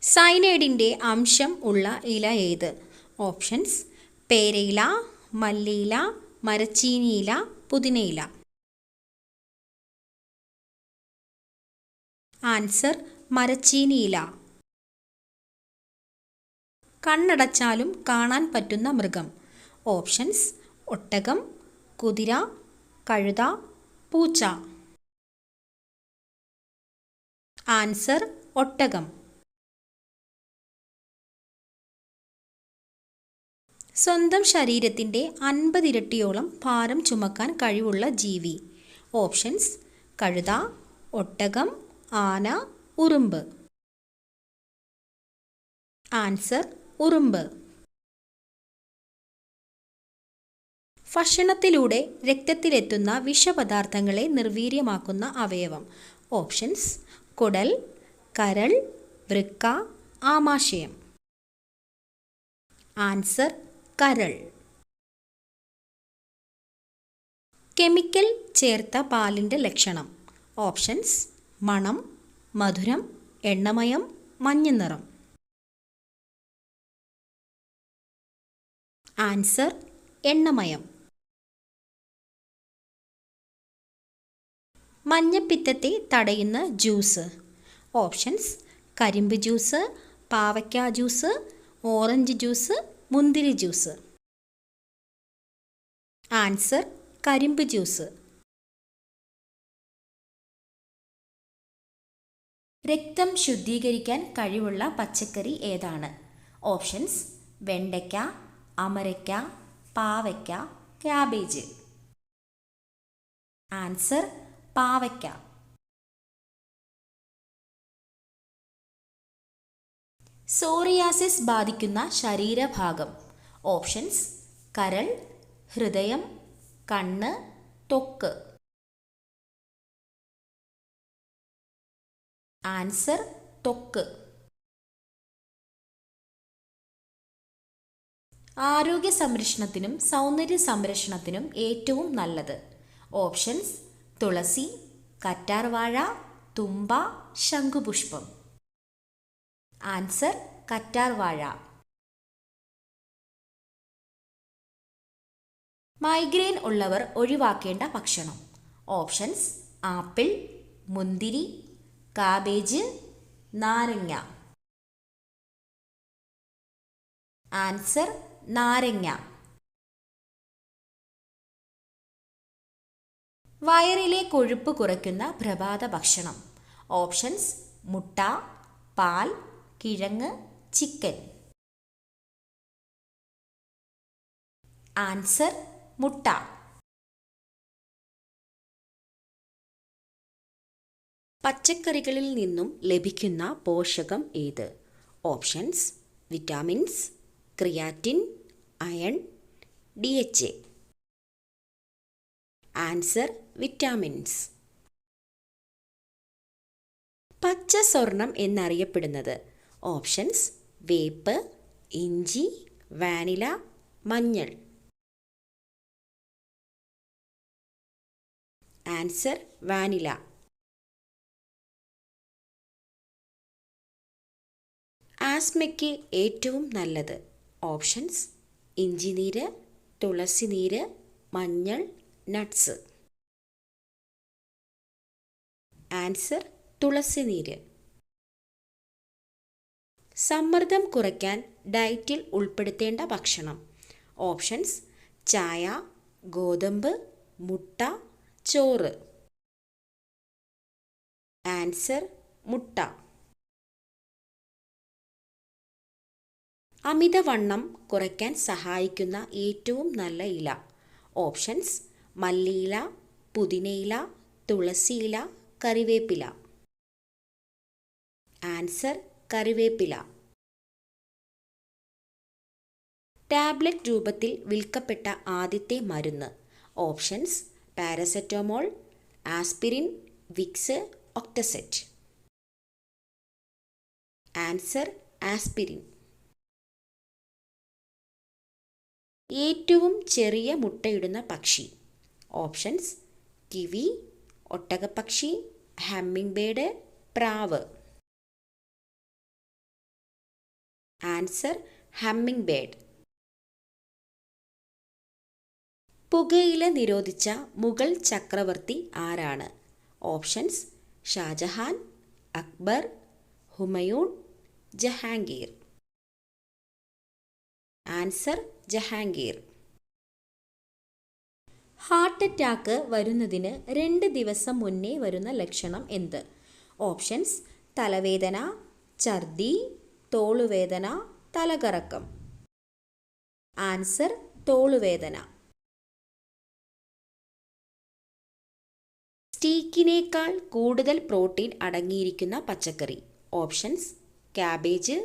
സയനൈഡിൻ്റെ അംശം ഉള്ള ഇല ഏത്? ഓപ്ഷൻസ്: പേരയില, മല്ലിയില, മരച്ചീനിയില, പുതിനയില. ആൻസർ: മരച്ചീനിയില. കണ്ണടച്ചാലും കാണാൻ പറ്റുന്ന മൃഗം. ഓപ്ഷൻസ്: ഒട്ടകം, കുതിര, കഴുത, പൂച്ച. ആൻസർ: ഒട്ടകം. സ്വന്തം ശരീരത്തിൻ്റെ 50 ഇരട്ടിയോളം ഭാരം ചുമക്കാൻ കഴിവുള്ള ജീവി. ഓപ്ഷൻസ്: കഴുത, ഒട്ടകം, ആന, ഉറുമ്പ്. ആൻസർ: ഉറുമ്പ്. ഭക്ഷണത്തിലൂടെ രക്തത്തിലെത്തുന്ന വിഷപദാർത്ഥങ്ങളെ നിർവീര്യമാക്കുന്ന അവയവം. ഓപ്ഷൻസ്: കുടൽ, കരൾ, വൃക്ക, ആമാശയം. ആൻസർ: കരൾ. കെമിക്കൽ ചേർത്ത പാലിൻ്റെ ലക്ഷണം. ഓപ്ഷൻസ്: മണം, മധുരം, എണ്ണമയം, മഞ്ഞ നിറം. ആൻസർ: എണ്ണമയം. മഞ്ഞപ്പിത്തത്തെ തടയുന്ന ജ്യൂസ്. ഓപ്ഷൻസ്: കരിമ്പ് ജ്യൂസ്, പാവയ്ക്ക ജ്യൂസ്, ഓറഞ്ച് ജ്യൂസ്, മുന്തിരി ജ്യൂസ്. ആൻസർ: കരിമ്പ് ജ്യൂസ്. രക്തം ശുദ്ധീകരിക്കാൻ കഴിവുള്ള പച്ചക്കറി ഏതാണ്? ഓപ്ഷൻസ്: വെണ്ടയ്ക്ക, അമരയ്ക്ക, പാവയ്ക്ക, ക്യാബേജ്. ആൻസർ: പാവയ്ക്ക. സോറിയാസിസ് ബാധിക്കുന്ന ശരീരഭാഗം. ഓപ്ഷൻസ്: കരൾ, ഹൃദയം, കണ്ണ്, ത്വക്ക്. ആൻസർ: ത്വക്ക്. ആരോഗ്യ സംരക്ഷണത്തിനും സൗന്ദര്യ സംരക്ഷണത്തിനും ഏറ്റവും നല്ലത്. ഓപ്ഷൻസ്: തുളസി, കറ്റാർവാഴ, തുമ്പ, ശംഖുപുഷ്പം. ആൻസർ: കറ്റാർവാഴ. മൈഗ്രെയിൻ ഉള്ളവർ ഒഴിവാക്കേണ്ട ഭക്ഷണം. ഓപ്ഷൻസ്: ആപ്പിൾ, മുന്തിരി, കാബേജ്, നാരങ്ങ. ആൻസർ: നാരങ്ങ. വയറിലെ കൊഴുപ്പ് കുറയ്ക്കുന്ന പ്രഭാത ഭക്ഷണം. ഓപ്ഷൻസ്: മുട്ട, പാൽ, കിഴങ്ങ്, ചിക്കൻ. ആൻസർ: മുട്ട. പച്ചക്കറികളിൽ നിന്നും ലഭിക്കുന്ന പോഷകം ഏത്? Options: vitamins, creatine, iron, DHA. Answer: vitamins. പച്ച സ്വർണം എന്നറിയപ്പെടുന്നത്. ഓപ്ഷൻസ്: വേപ്പ്, ഇഞ്ചി, വാനില, മഞ്ഞൾ. Answer: vanilla. ആസ്മയ്ക്ക് ഏറ്റവും നല്ലത്. ഓപ്ഷൻസ്: ഇഞ്ചിനീര്, തുളസിനീര്, മഞ്ഞൾ, നട്ട്സ്. ആൻസർ: തുളസിനീര്. സമ്മർദ്ദം കുറയ്ക്കാൻ ഡയറ്റിൽ ഉൾപ്പെടുത്തേണ്ട ഭക്ഷണം. ഓപ്ഷൻസ്: ചായ, ഗോതമ്പ്, മുട്ട, ചോറ്. ആൻസർ: മുട്ട. അമിതവണ്ണം കുറയ്ക്കാൻ സഹായിക്കുന്ന ഏറ്റവും നല്ല ഇല. ഓപ്ഷൻസ്: മല്ലിയില, പുതിനയില, തുളസിയില, കറിവേപ്പില. ആൻസർ: കറിവേപ്പില. ടാബ്ലറ്റ് രൂപത്തിൽ വിൽക്കപ്പെട്ട ആദ്യത്തെ മരുന്ന്. ഓപ്ഷൻസ്: പാരസെറ്റമോൾ, ആസ്പിരിൻ, വിക്സ്, ഒക്ടസെറ്റ്. Answer: aspirin. ഏറ്റവും ചെറിയ മുട്ടയിടുന്ന പക്ഷി. ഓപ്ഷൻസ്: കിവി, ഒട്ടകപ്പക്ഷി, ഹമ്മിങ് ബേർഡ്, പ്രാവ്. Answer hummingbird. പുകയില നിരോധിച്ച മുഗൾ ചക്രവർത്തി ആരാണ്? Options Shahjahan, Akbar, Humayun, Jahangir. Answer Jahangir. Heart attack വരുന്നതിന് 2 ദിവസം മുന്നേ വരുന്ന ലക്ഷണം എന്ത്? ഓപ്ഷൻസ് തലവേദന, ഛർദി, തോളുവേദന, തലകറക്കം. ആൻസർ തോളുവേദന. സ്റ്റീക്കിനേക്കാൾ കൂടുതൽ പ്രോട്ടീൻ അടങ്ങിയിരിക്കുന്ന പച്ചക്കറി. Options cabbage,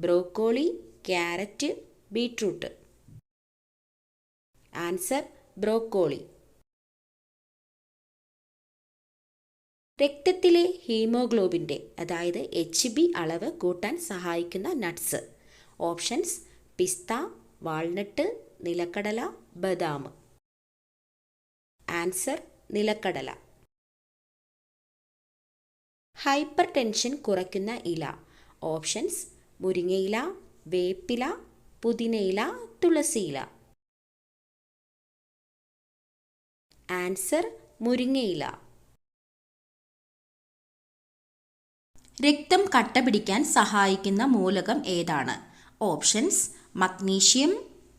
broccoli, carrot, beetroot. Answer broccoli. രക്തത്തിലെ ഹീമോഗ്ലോബിൻ്റെ അതായത് HB അളവ് കൂട്ടാൻ സഹായിക്കുന്ന നട്ട്സ്. ഓപ്ഷൻസ് പിസ്ത, വാൾനട്ട്, നിലക്കടല, ബദാം. ആൻസർ നിലക്കടല. ഹൈപ്പർ ടെൻഷൻ കുറയ്ക്കുന്ന ഇല. ഓപ്ഷൻസ് മുരിങ്ങയില, വേപ്പില, പുതിനയില, തുളസിയില. ആൻസർ മുരിങ്ങയില. രക്തം കട്ട പിടിക്കാൻ സഹായിക്കുന്ന മൂലകം ഏതാണ്? ഓപ്ഷൻസ് മഗ്നീഷ്യം,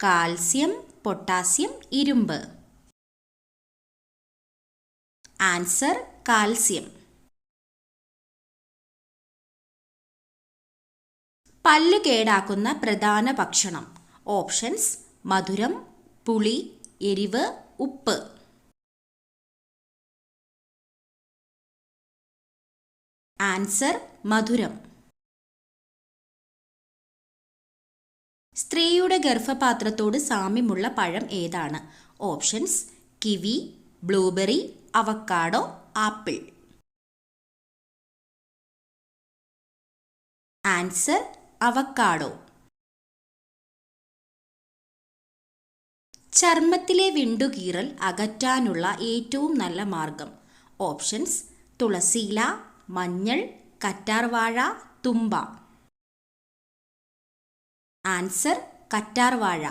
കാൽസ്യം, പൊട്ടാസ്യം, ഇരുമ്പ്. Answer calcium. പല്ല് കേടാക്കുന്ന പ്രധാന ഭക്ഷണം. ഓപ്ഷൻസ് മധുരം, പുളി, എരിവ്, ഉപ്പ്. ആൻസർ മധുരം. സ്ത്രീയുടെ ഗർഭപാത്രത്തോട് സാമ്യമുള്ള പഴം ഏതാണ്? Options kiwi, blueberry, avocado, apple. Answer avocado. ചർമ്മത്തിലെ വിണ്ടുകീറൽ അകറ്റാനുള്ള ഏറ്റവും നല്ല മാർഗം. ഓപ്ഷൻസ് തുളസിയില, മഞ്ഞൾ, കറ്റാർവാഴ, തുമ്പ. ആൻസർ കറ്റാർവാഴ.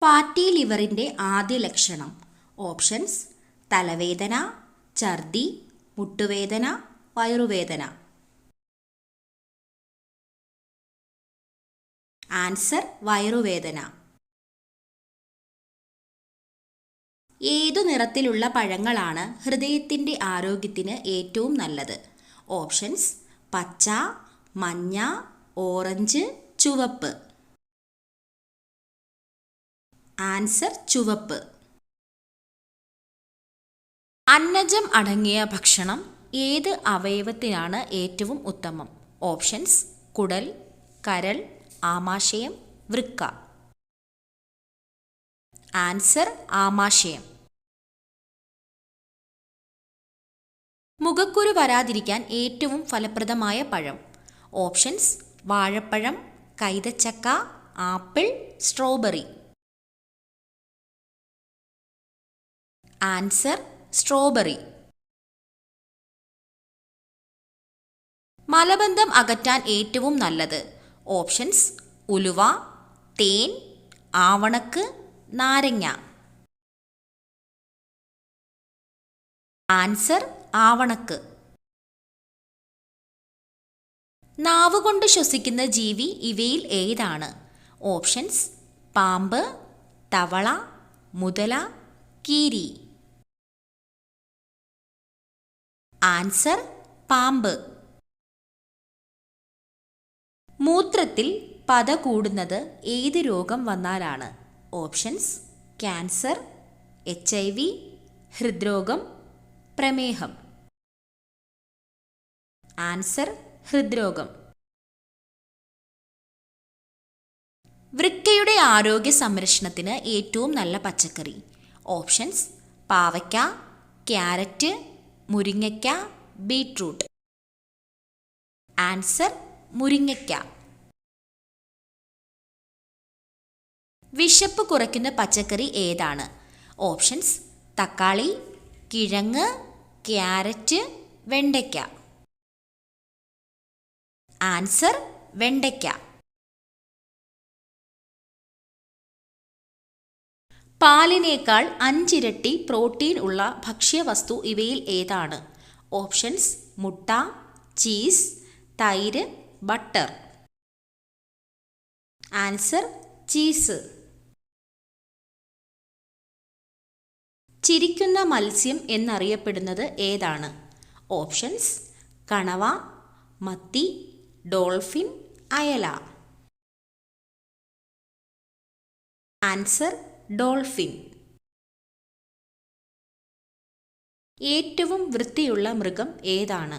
ഫാറ്റി ലിവറിൻ്റെ ആദ്യ ലക്ഷണം. ഓപ്ഷൻസ് തലവേദന, ഛർദി, മുട്ടുവേദന, വയറുവേദന. ആൻസർ വയറുവേദന. ഏതു നിറത്തിലുള്ള പഴങ്ങളാണ് ഹൃദയത്തിൻ്റെ ആരോഗ്യത്തിന് ഏറ്റവും നല്ലത്? ഓപ്ഷൻസ് പച്ച, മഞ്ഞ, ഓറഞ്ച്, ചുവപ്പ്. ആൻസർ ചുവപ്പ്. അന്നജം അടങ്ങിയ ഭക്ഷണം ഏത് അവയവത്തിനാണ് ഏറ്റവും ഉത്തമം? ഓപ്ഷൻസ് കുടൽ, കരൾ, ആമാശയം, വൃക്ക. ആൻസർ ആമാശയം. മുഖക്കുരു വരാതിരിക്കാൻ ഏറ്റവും ഫലപ്രദമായ പഴം. ഓപ്ഷൻസ് വാഴപ്പഴം, കൈതച്ചക്ക, ആപ്പിൾ, സ്ട്രോബെറി. Answer strawberry. മലബന്ധം അകറ്റാൻ ഏറ്റവും നല്ലത്. ഓപ്ഷൻസ് ഉലുവ, തേൻ, ആവണക്ക്, നാരങ്ങ. ആൻസർ ആവണക്ക്. നാവുകൊണ്ട് ശ്വസിക്കുന്ന ജീവി ഇവയിൽ ഏതാണ്? ഓപ്ഷൻസ് പാമ്പ്, തവള, മുതല, കീരി. ആൻസർ പാമ്പ്. മൂത്രത്തിൽ പത കൂടുന്നത് ഏത് രോഗം വന്നാലാണ്? ഓപ്ഷൻസ് ക്യാൻസർ, HIV, ഹൃദ്രോഗം, പ്രമേഹം. ആൻസർ ഹൃദ്രോഗം. വൃക്കയുടെ ആരോഗ്യ സംരക്ഷണത്തിന് ഏറ്റവും നല്ല പച്ചക്കറി. ഓപ്ഷൻസ് പാവയ്ക്ക, ക്യാരറ്റ്, മുരിങ്ങയ്ക്ക, ബീട്രൂട്ട്. ആൻസർ മുരിങ്ങയ്ക്ക. വിശപ്പ് കുറയ്ക്കുന്ന പച്ചക്കറി ഏതാണ്? ഓപ്ഷൻസ് തക്കാളി, കിഴങ്ങ്, ക്യാരറ്റ്, വെണ്ടയ്ക്ക. ആൻസർ വെണ്ടയ്ക്ക. പാലിനേക്കാൾ 5 ഇരട്ടി പ്രോട്ടീൻ ഉള്ള ഭക്ഷ്യവസ്തു ഇവയിൽ ഏതാണ്? ഓപ്ഷൻസ്: മുട്ട, ചീസ്, തൈര്, ബട്ടർ. Answer: cheese. ചിരിക്കുന്ന മത്സ്യം എന്നറിയപ്പെടുന്നത് ഏതാണ്? ഓപ്ഷൻസ്: കണവ, മത്തി, ഡോൾഫിൻ, അയല. Answer: dolphin. ഏറ്റവും വൃത്തിയുള്ള മൃഗം ഏതാണ്?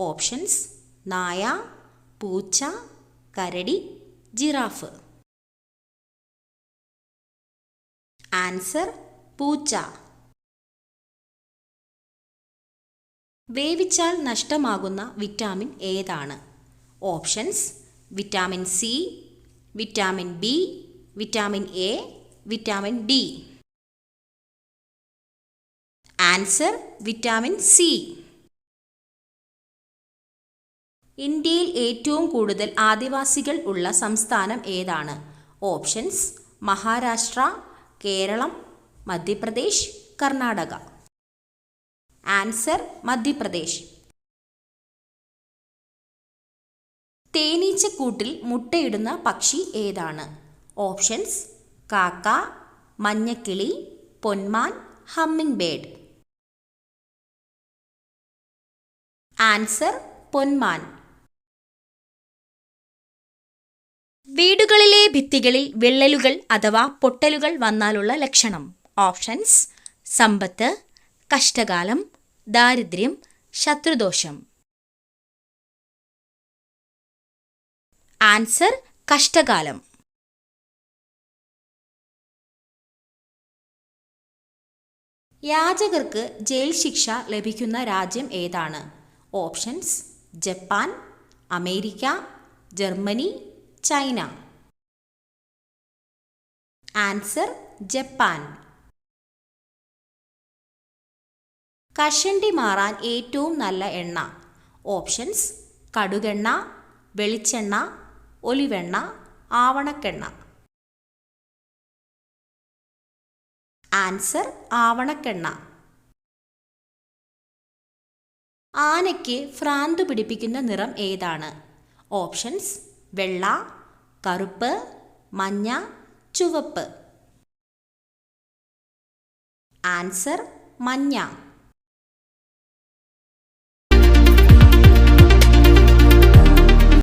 ഓപ്ഷൻസ്: നായ, പൂച്ച, കരടി, ജിറാഫ്. ആൻസർ: പൂച്ച. വേവിച്ചാൽ നഷ്ടമാകുന്ന വിറ്റാമിൻ ഏതാണ്? Options: vitamin C, vitamin B, vitamin A, vitamin D. Answer: vitamin C. ഇന്ത്യയിൽ ഏറ്റവും കൂടുതൽ ആദിവാസികൾ ഉള്ള സംസ്ഥാനം ഏതാണ്? ഓപ്ഷൻസ്: മഹാരാഷ്ട്ര, കേരളം, മധ്യപ്രദേശ്, കർണാടക. ആൻസർ: മധ്യപ്രദേശ്. തേനീച്ചക്കൂട്ടിൽ മുട്ടയിടുന്ന പക്ഷി ഏതാണ്? ഓപ്ഷൻസ്: കാക്ക, മഞ്ഞക്കിളി, പൊന്മാൻ, ഹമ്മിങ് ബേർഡ്. ആൻസർ: പൊന്മാൻ. വീടുകളിലെ ഭിത്തികളിൽ വിള്ളലുകൾ അഥവാ പൊട്ടലുകൾ വന്നാലുള്ള ലക്ഷണം. ഓപ്ഷൻസ്: സമ്പത്ത്, കഷ്ടകാലം, ദാരിദ്ര്യം, ശത്രുദോഷം. ആൻസർ: കഷ്ടകാലം. യാചകർക്ക് ജയിൽ ശിക്ഷ ലഭിക്കുന്ന രാജ്യം ഏതാണ്? Options: Japan, America, Germany, China. Answer: Japan. കഷണ്ടി മാറാൻ ഏറ്റവും നല്ല എണ്ണ. ഓപ്ഷൻസ്: കടുകെണ്ണ, വെളിച്ചെണ്ണ, ഒലിവെണ്ണ, ആവണക്കെണ്ണ. ആൻസർ: ആവണക്കെണ്ണ. ആനയ്ക്ക് ഭ്രാന്ത് പിടിപ്പിക്കുന്ന നിറം ഏതാണ്? ഓപ്ഷൻസ്: വെള്ള, കറുപ്പ്, മഞ്ഞ, ചുവപ്പ്. ആൻസർ: മഞ്ഞ.